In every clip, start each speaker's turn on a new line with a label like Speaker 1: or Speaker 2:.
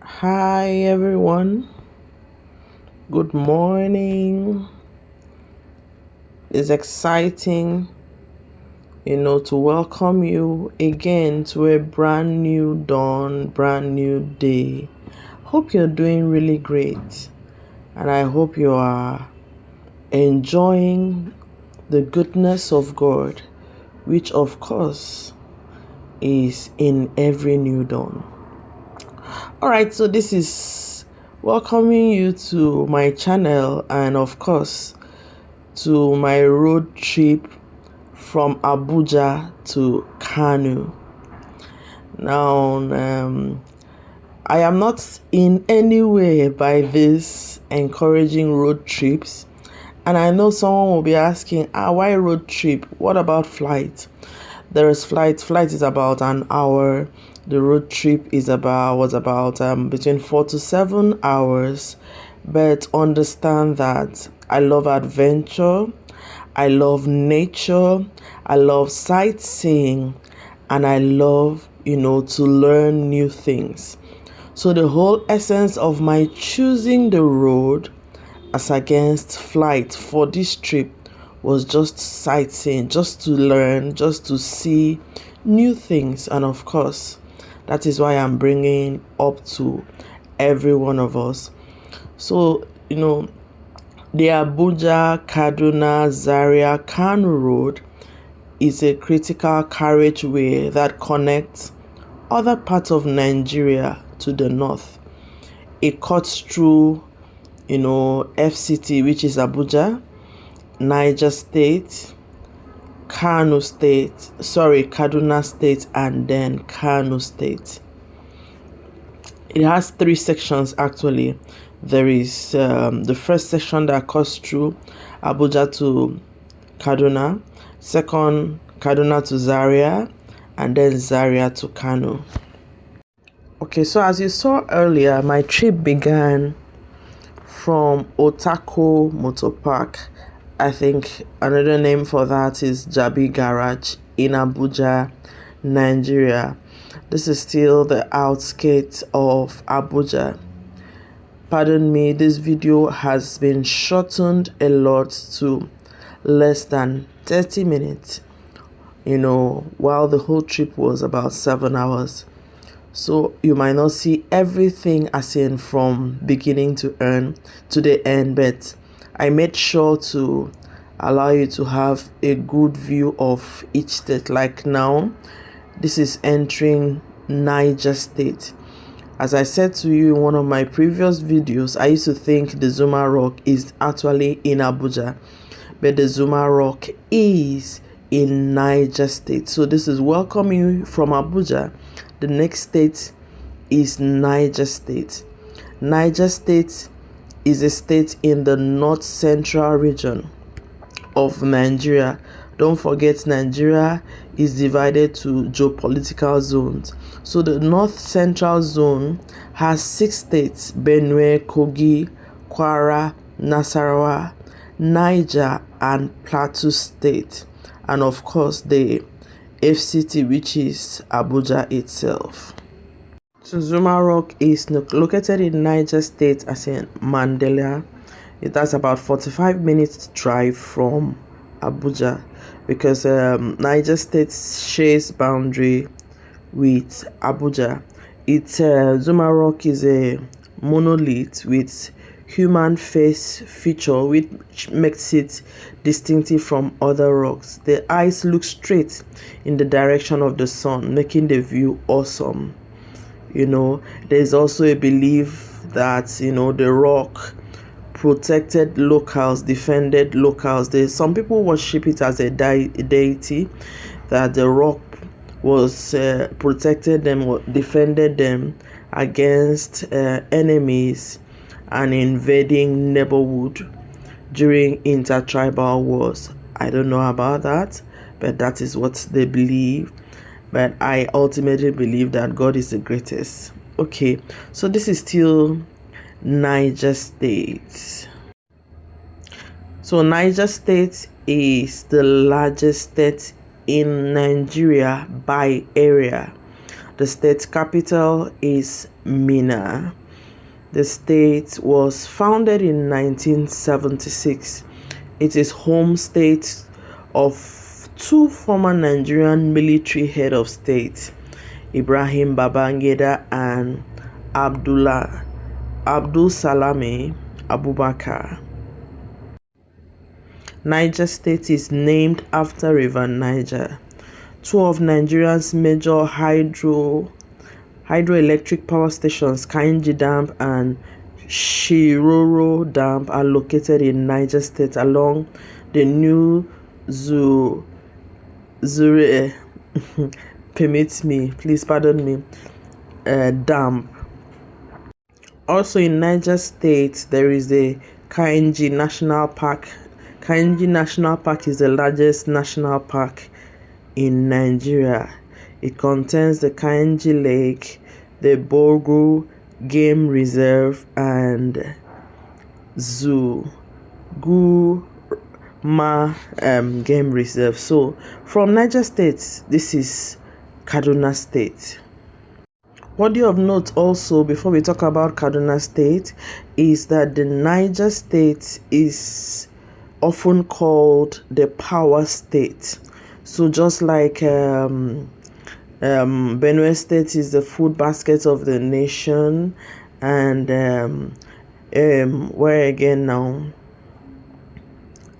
Speaker 1: Hi everyone, good morning. It's exciting, to welcome you again to a brand new dawn, brand new day. Hope you're doing really great, and I hope you are enjoying the goodness of God, which of course is in every new dawn. All right, so this is welcoming you to my channel and of course to my road trip from Abuja to Kano. Now, I am not in any way by this encouraging road trips, and I know someone will be asking, why road trip? What about flight? There is flight. Flight is about an hour. The road trip was about between 4 to 7 hours. But understand that I love adventure, I love nature, I love sightseeing, and I love to learn new things. So the whole essence of my choosing the road as against flight for this trip was just sightseeing, just to learn, just to see new things. And of course, that is why I'm bringing up to every one of us. So, the Abuja, Kaduna, Zaria, Kano road is a critical carriageway that connects other parts of Nigeria to the north. It cuts through, FCT, which is Abuja, Niger State, Kaduna State, and then Kano State. It has three sections actually. There is the first section that cuts through Abuja to Kaduna, second Kaduna to Zaria, and then Zaria to Kano. Okay, so as you saw earlier, my trip began from Otako Motor Park. I think another name for that is Jabi Garage in Abuja, Nigeria. This is still the outskirts of Abuja. Pardon me, this video has been shortened a lot to less than 30 minutes, while the whole trip was about 7 hours. So you might not see everything as in from beginning to the end, but I made sure to allow you to have a good view of each state. Like now, this is entering Niger State. As I said to you in one of my previous videos, I used to think the Zuma Rock is actually in Abuja, but the Zuma Rock is in Niger State. So this is welcoming you from Abuja. The next state is Niger State. Niger State is a state in the north central region of Nigeria. Don't forget, Nigeria is divided to geopolitical zones. So the north central zone has 6 states: Benue, Kogi, Kwara, Nasarawa, Niger, and Plateau State. And of course, the FCT, which is Abuja itself. So Zuma Rock is located in Niger State, as in Mandela. It has about 45 minutes drive from Abuja, because Niger State shares boundary with Abuja. Zuma Rock is a monolith with human face feature, which makes it distinctive from other rocks. The eyes look straight in the direction of the sun, making the view awesome. There's also a belief that the rock protected locals, defended locals. Some people worship it as a deity, that the rock was protected them, defended them against enemies and invading neighborhood during intertribal wars. I don't know about that, but that is what they believe. But I ultimately believe that God is the greatest. Okay, so this is still Niger State. So Niger State is the largest state in Nigeria by area. The state capital is Minna. The state was founded in 1976. It is home state of two former Nigerian military head of state, Ibrahim Babangida and Abdul Salami Abubakar. Niger State is named after River Niger. Two of Nigeria's major hydroelectric power stations, Kainji Dam and Shiroro Dam, are located in Niger State along the new Zaria dam. Also in Niger State, there is the Kainji National Park. Kainji National Park is the largest national park in Nigeria. It contains the Kainji Lake, the Borgu Game Reserve, and Zuguma Game Reserve. So from Niger State, this is Kaduna State. Worthy of note also, before we talk about Kaduna State, is that the Niger State is often called the power state. So just like Benue State is the food basket of the nation, and where again now?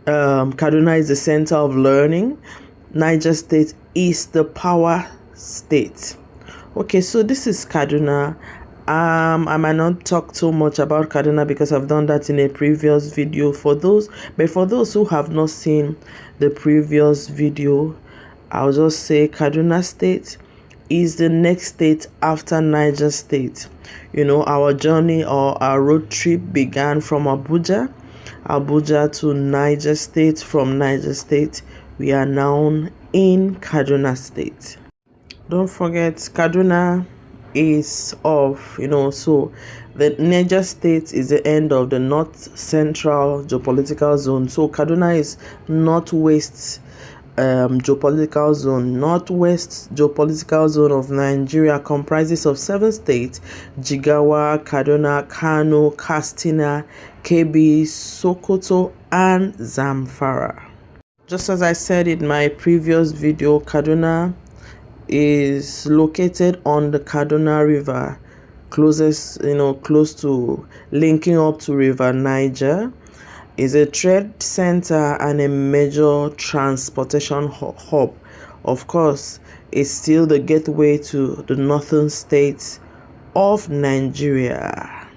Speaker 1: Kaduna is the center of learning. Niger State is the power state. Okay, so this is Kaduna. I might not talk too much about Kaduna because I've done that in a previous video. For those who have not seen the previous video, I'll just say Kaduna State is the next state after Niger State. Our journey or our road trip began from Abuja to Niger State. From Niger State, we are now in Kaduna State. Don't forget, Kaduna is off, so the Niger State is the end of the north central geopolitical zone. So Kaduna is northwest geopolitical zone. Northwest geopolitical zone of Nigeria comprises of 7 states: Jigawa, Kaduna, Kano, Katsina, Kebbi, Sokoto, and Zamfara. Just as I said in my previous video, Kaduna is located on the Kaduna River, close to linking up to River Niger. Is a trade center and a major transportation hub. Of course, it's still the gateway to the northern states of Nigeria.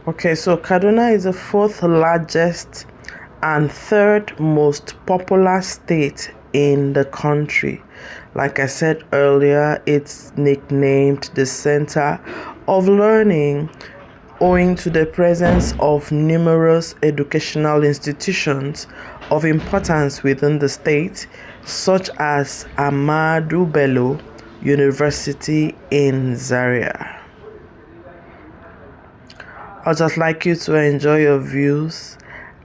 Speaker 1: Okay, so Kaduna is the 4th largest and 3rd most populous state in the country. Like I said earlier, it's nicknamed the center of learning owing to the presence of numerous educational institutions of importance within the state, such as Ahmadu Bello University in Zaria. I'd just like you to enjoy your views.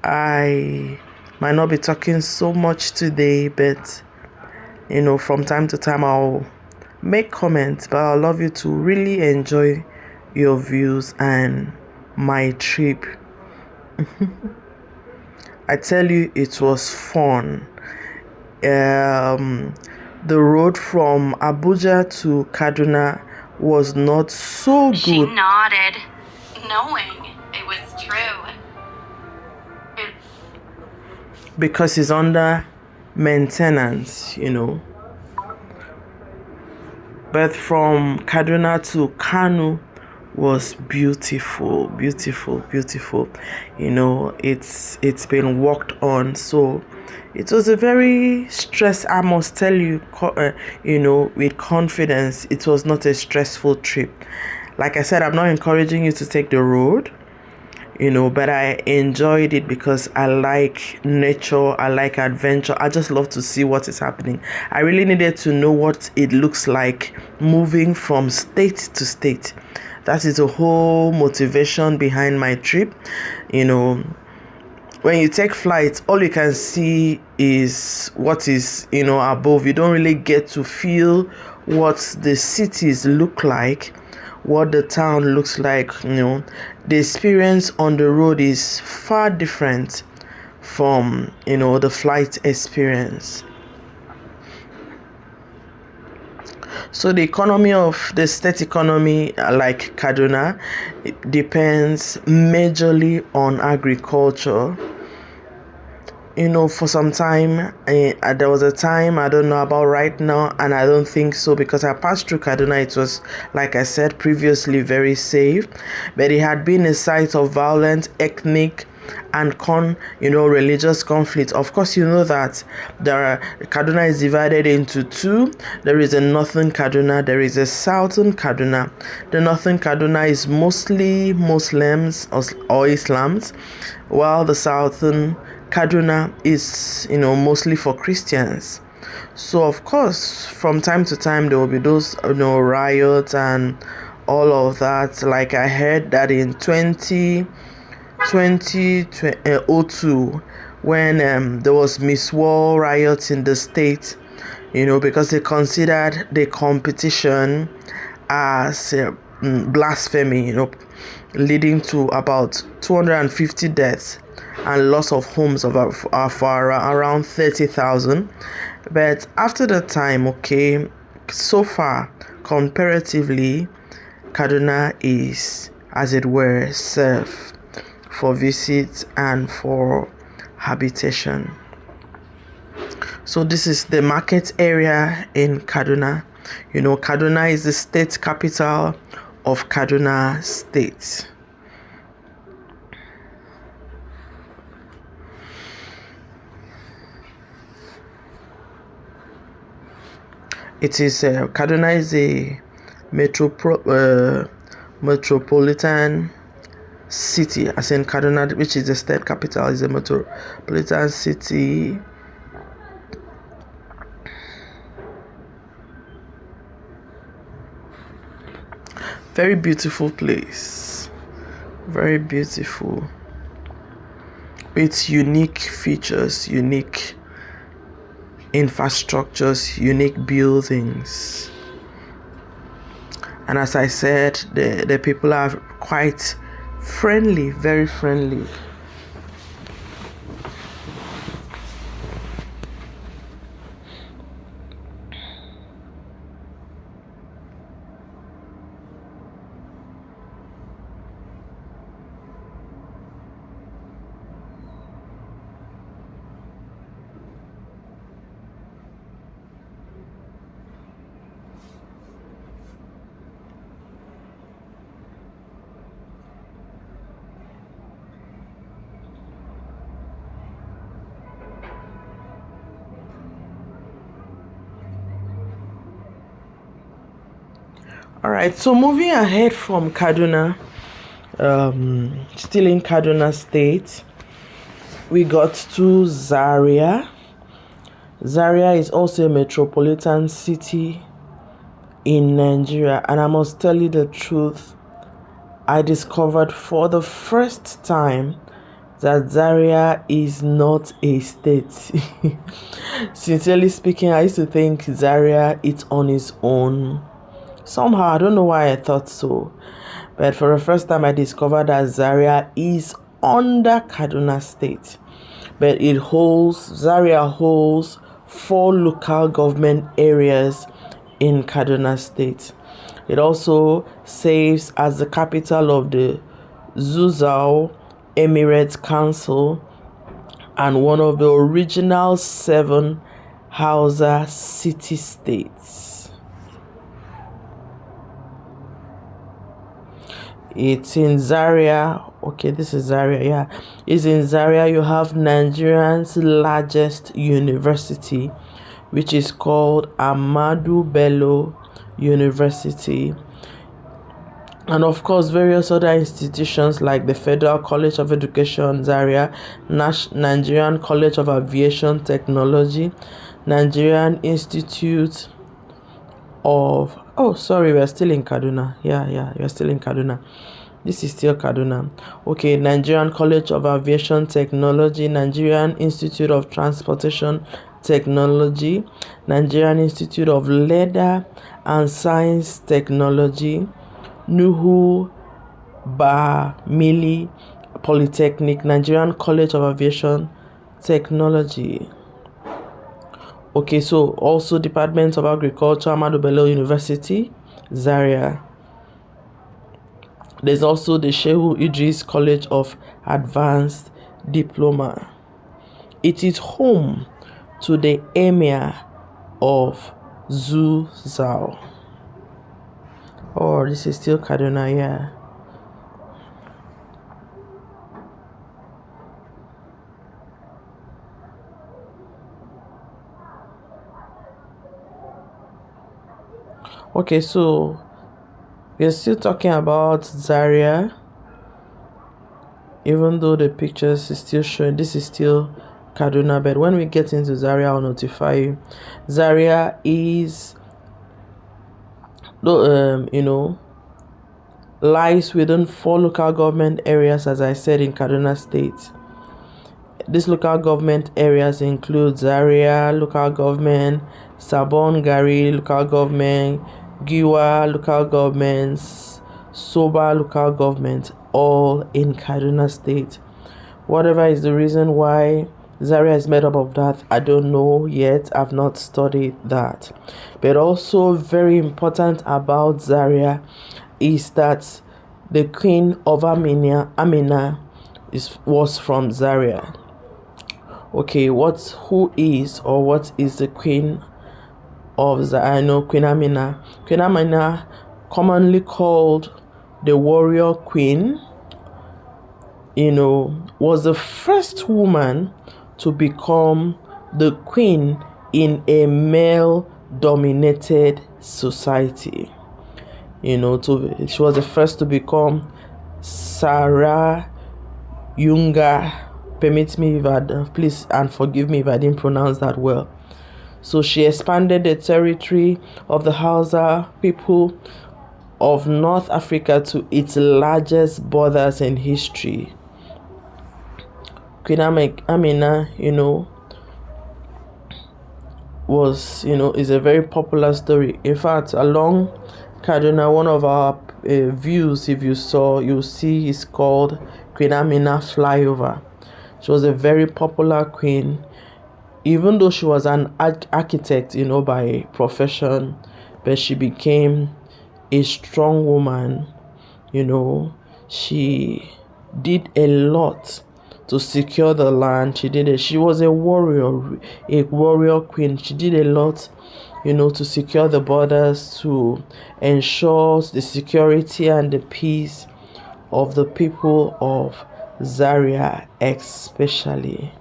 Speaker 1: I might not be talking so much today, but from time to time I'll make comments, but I'd love you to really enjoy your views and my trip. I tell you, it was fun. The road from Abuja to Kaduna was not so good.
Speaker 2: She nodded, knowing it was true.
Speaker 1: Because it's under maintenance, But from Kaduna to Kano was beautiful. It's been worked on, so it was a very I must tell you, with confidence, it was not a stressful trip. Like I said, I'm not encouraging you to take the road. but I enjoyed it because I like nature, I like adventure. I just love to see what is happening. I really needed to know what it looks like moving from state to state. That is the whole motivation behind my trip. When you take flight, all you can see is what is above. You don't really get to feel what the cities look like, what the town looks like. The experience on the road is far different from the flight experience. So the state economy, like Kaduna, it depends majorly on agriculture. For some time, there was a time, I don't know about right now, and I don't think so, because I passed through Kaduna. It was, like I said previously, very safe, but it had been a site of violent ethnic and religious conflict. Of course, you know that Kaduna is divided into two. There is a northern Kaduna, there is a southern Kaduna. The northern Kaduna is mostly Muslims or Islams, while the southern Kaduna is mostly for Christians. So of course, from time to time there will be those riots and all of that. Like I heard that in 2002, when there was Miss War riots in the state, because they considered the competition as blasphemy, leading to about 250 deaths and loss of homes for around 30,000. But after the time, so far, comparatively, Kaduna is, as it were, safe for visits and for habitation. So this is the market area in Kaduna. Kaduna is the state capital of Kaduna State. Kaduna is a metropolitan city, as in Kaduna, which is the state capital, is a metropolitan city. Very beautiful place, very beautiful, with unique features, unique infrastructures, unique buildings. And as I said, the people are quite friendly, very friendly. All right, so moving ahead from Kaduna, still in Kaduna State, we got to Zaria. Zaria is also a metropolitan city in Nigeria, and I must tell you the truth, I discovered for the first time that Zaria is not a state. Sincerely speaking, I used to think Zaria is on its own. Somehow, I don't know why I thought so. But for the first time, I discovered that Zaria is under Kaduna State. But Zaria holds 4 local government areas in Kaduna State. It also serves as the capital of the Zuzau Emirates Council and one of the original 7 Hausa city-states. It's in Zaria. Okay, this is Zaria. Yeah, it's in Zaria. You have Nigeria's largest university, which is called Ahmadu Bello University. And of course, various other institutions like the Federal College of Education, Zaria, Nigerian College of Aviation Technology, Nigerian Institute of... Oh, sorry, we're still in Kaduna. Yeah, we're still in Kaduna. This is still Kaduna. Okay, Nigerian College of Aviation Technology, Nigerian Institute of Transportation Technology, Nigerian Institute of Leather and Science Technology, Nuhu Bamili Polytechnic, Nigerian College of Aviation Technology. Okay, so also Department of Agriculture, Ahmadu Bello University, Zaria. There's also the Shehu Idris College of Advanced Diploma. It is home to the Emir of Zuzau. Oh, this is still Kaduna, yeah. Okay, so we're still talking about Zaria. Even though the pictures is still showing, this is still Kaduna, but when we get into Zaria, I'll notify you. Zaria is, lies within 4 local government areas, as I said, in Kaduna State. These local government areas include Zaria local government, Sabon Gari local government, Giwa local governments, Soba local government, all in Kaduna State. Whatever is the reason why Zaria is made up of that, I don't know yet. I've not studied that. But also very important about Zaria is that the Queen of Amina was from Zaria. Okay, who is the Queen of Zaria? I know Queen Amina. Queen Amina, commonly called the Warrior Queen, was the first woman to become the queen in a male-dominated society. She was the first to become Sarah Yunga. Permit me please, and forgive me if I didn't pronounce that well. So she expanded the territory of the Hausa people of North Africa to its largest borders in history. Queen Amina, is a very popular story. In fact, along Kaduna, one of our views, if you'll see, is called Queen Amina Flyover. She was a very popular queen, even though she was an architect, by profession, but she became a strong woman. She did a lot to secure the land. She was a warrior queen. She did a lot, to secure the borders, to ensure the security and the peace of the people of Zaria especially.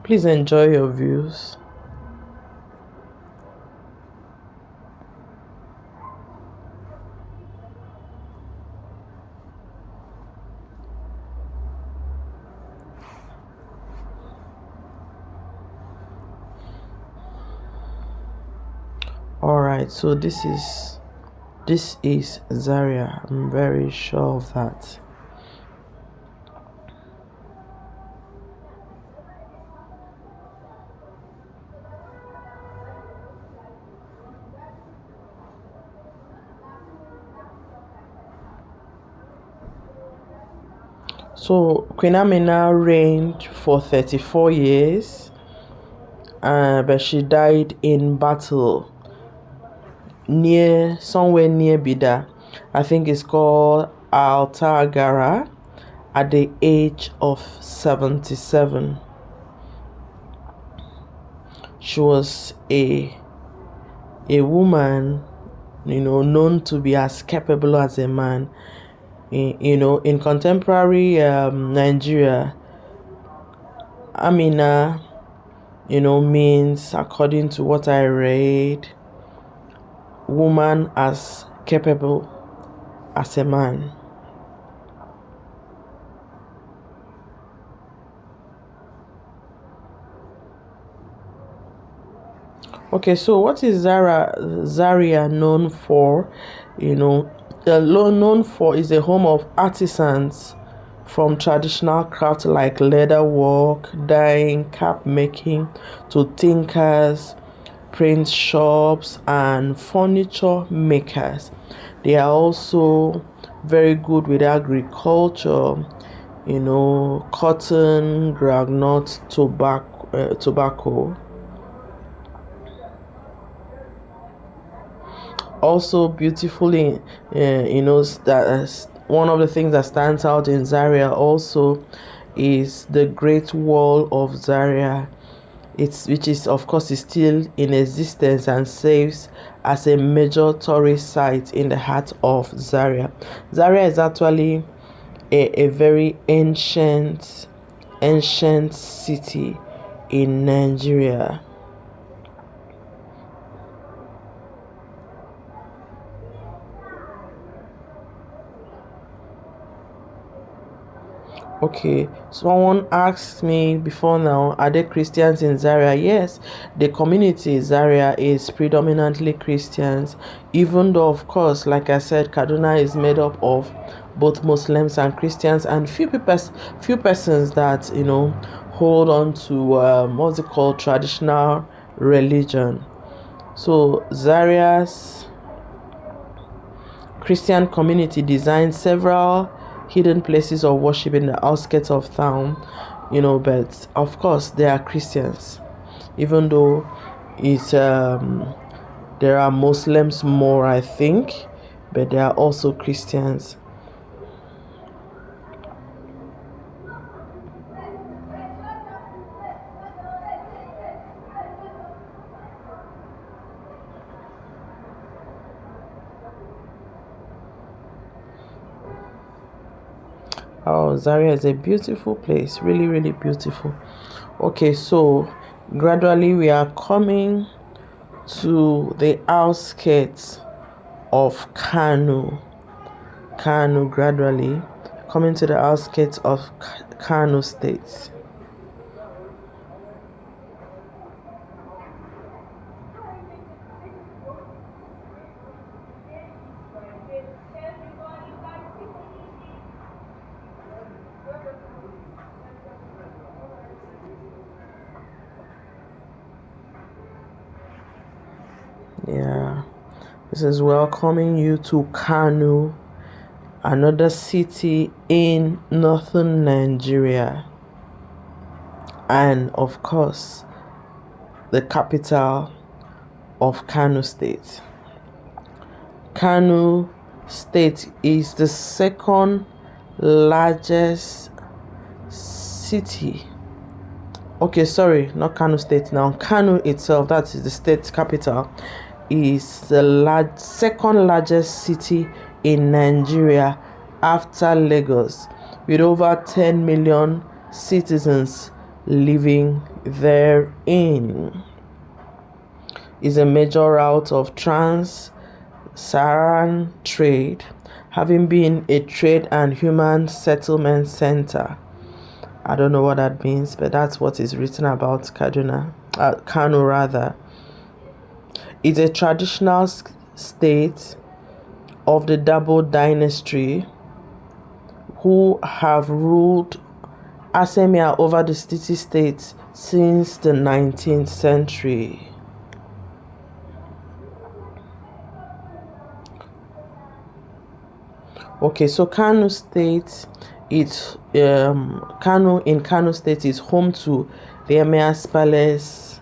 Speaker 1: Please enjoy your views. Alright, so this is Zaria. I'm very sure of that. So Queen Amina reigned for 34 years, but she died in battle somewhere near Bida. I think it's called Altagara, at the age of 77. She was a woman, known to be as capable as a man. In contemporary Nigeria, Amina means, according to what I read, woman as capable as a man. Okay, so what is Zaria known for? Known for is a home of artisans, from traditional crafts like leather work, dyeing, cap making, to thinkers, print shops, and furniture makers. They are also very good with agriculture, cotton, groundnut, tobacco. Also beautifully, that one of the things that stands out in Zaria also is the Great Wall of Zaria. Which is, of course, is still in existence and serves as a major tourist site in the heart of Zaria. Zaria is actually a very ancient city in Nigeria. Okay, someone asked me before now, are there Christians in Zaria? Yes, the community in Zaria is predominantly Christians, even though, of course, like I said, Kaduna is made up of both Muslims and Christians, and few persons that hold on to what's it called, traditional religion. So Zaria's Christian community designed several hidden places of worship in the outskirts of town, but of course they are Christians, even though it's there are Muslims more, I think, but there are also Christians. Oh, Zaria is a beautiful place, really, really beautiful. Okay, so gradually we are coming to the outskirts of Kano. Gradually coming to the outskirts of Kano State. Yeah, this is welcoming you to Kano, another city in northern Nigeria, and of course, the capital of Kano State. Kano State is the second largest city. Okay, sorry, not Kano State now. Kano itself, that is the state capital, is the second largest city in Nigeria after Lagos, with over 10 million citizens living therein. Is a major route of trans-Saharan trade, having been a trade and human settlement center. I don't know what that means, but that's what is written about Kano rather. It's a traditional state of the Dabo dynasty, who have ruled Asemia over the city states since the 19th century. Okay, so Kano State, Kano State is home to the Emir's Palace,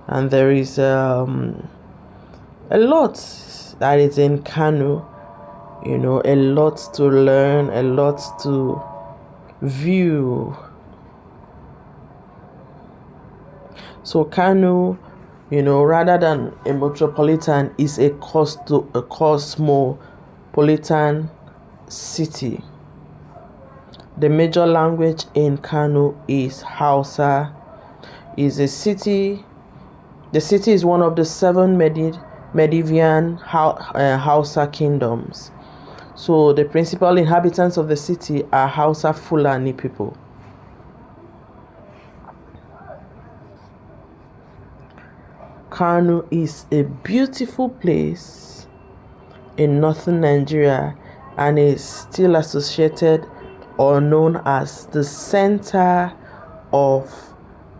Speaker 1: and there is a lot that is in Kano. A lot to learn, a lot to view. So Kano, rather than a metropolitan, is a cosmopolitan city. The major language in Kano is Hausa. is a city. The city is one of the 7 Medivian Hausa kingdoms. So the principal inhabitants of the city are Hausa Fulani people. Kano is a beautiful place in northern Nigeria and is still associated or known as the center of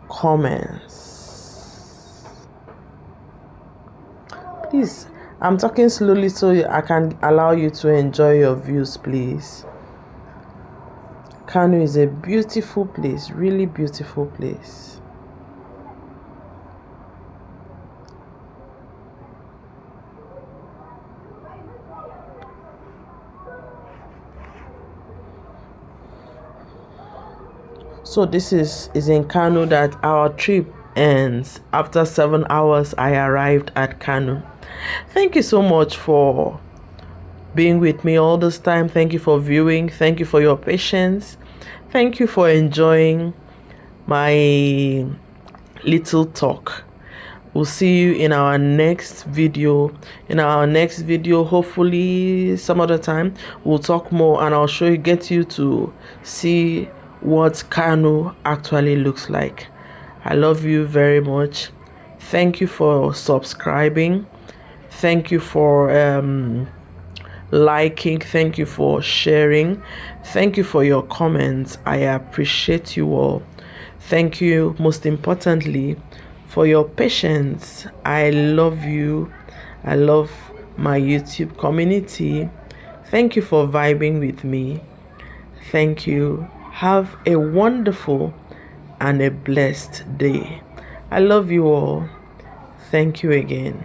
Speaker 1: commerce. Please, I'm talking slowly so I can allow you to enjoy your views, please. Kano is a beautiful place, really beautiful place. So this is in Kano that our trip ends. After 7 hours, I arrived at Kano. Thank you so much for being with me all this time. Thank you for viewing. Thank you for your patience. Thank you for enjoying my little talk. We'll see you in our next video. Hopefully some other time, we'll talk more and I'll get you to see what Kano actually looks like. I love you very much. Thank you for subscribing. Thank you for liking. Thank you for sharing. Thank you for your comments. I appreciate you all. Thank you, most importantly, for your patience. I love you. I love my YouTube community. Thank you for vibing with me. Thank you. Have a wonderful and a blessed day. I love you all. Thank you again.